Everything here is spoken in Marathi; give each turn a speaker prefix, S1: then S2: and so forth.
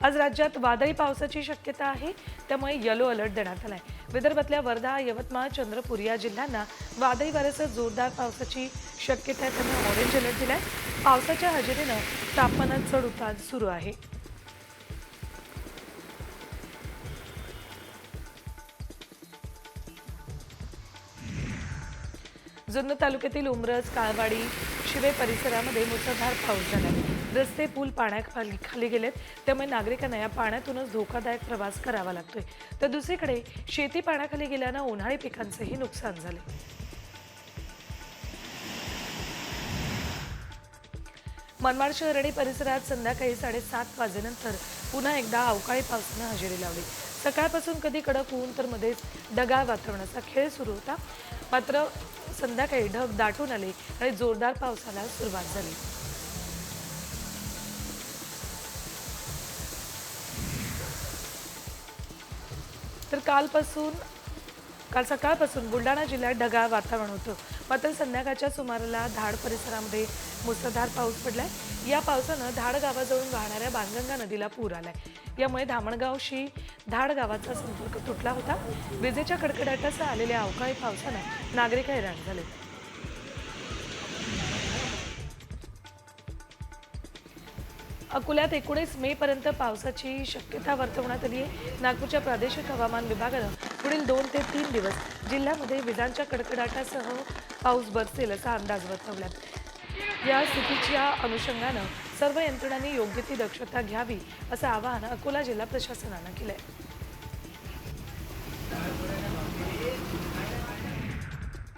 S1: आज राज्यात वादळी पावसाची शक्यता आहे, त्यामुळे येलो अलर्ट देण्यात आलाय। विदर्भातल्या वर्धा, यवतमाळ, चंद्रपूर या जिल्ह्यांना वादळी वाऱ्यासह जोरदार पावसाची शक्यता आहे, त्यामुळे ऑरेंज अलर्ट दिलाय। पावसाच्या हजेरीनं तापमानात चढ उतार सुरू आहे। जुन्नर तालुक्यातील उमरस, काळवाडी, शिवे परिसरामध्ये मुसळधार पाऊस झाला। रस्ते, पूल पाण्याखाली गेलेत, त्यामुळे नागरिकांना या पाण्यातूनच धोकादायक प्रवास करावा लागतोय। तर दुसरीकडे शेती पाण्याखाली गेल्यानं उन्हाळी पिकांचंही नुकसान झाले। मनमाड शहर आणि परिसरात संध्याकाळी 7:30 वाजेनंतर पुन्हा एकदा अवकाळी पावसानं हजेरी लावली। सकाळपासून कधी कडक ऊन तर मध्येच ढगाळ वातावरणाचा खेळ सुरू होता। मात्र संध्याकाळी ढग दाटून आले आणि जोरदार पावसाला सुरुवात झाली। तर काल सकाळपासून बुलढाणा जिल्ह्यात ढगाळ वातावरण होतं। मात्र संध्याकाळच्या सुमाराला धाड परिसरामध्ये मुसळधार पाऊस पडलाय। या पावसानं धाड गावाजवळून वाहणाऱ्या बाणगंगा नदीला पूर आलाय। यामुळे धामणगावशी धाड गावाचा संपर्क तुटला होता। विजेच्या कडकडाटासह आलेल्या अवकाळी पावसानं नागरिक हैराण झाले। अकोल्यात 19 मे पर्यंत पावसाची शक्यता वर्तवण्यात आली आहे। नागपूरच्या प्रादेशिक हवामान विभागानं पुढील 2 ते 3 दिवस जिल्ह्यामध्ये विजांच्या कडकडाटासह पाऊस बरसेल असा अंदाज वर्तवलाय। या स्थितीच्या अनुषंगानं सर्व यंत्रणांनी योग्य ती दक्षता घ्यावी असं आवाहन अकोला जिल्हा प्रशासनानं केलंय।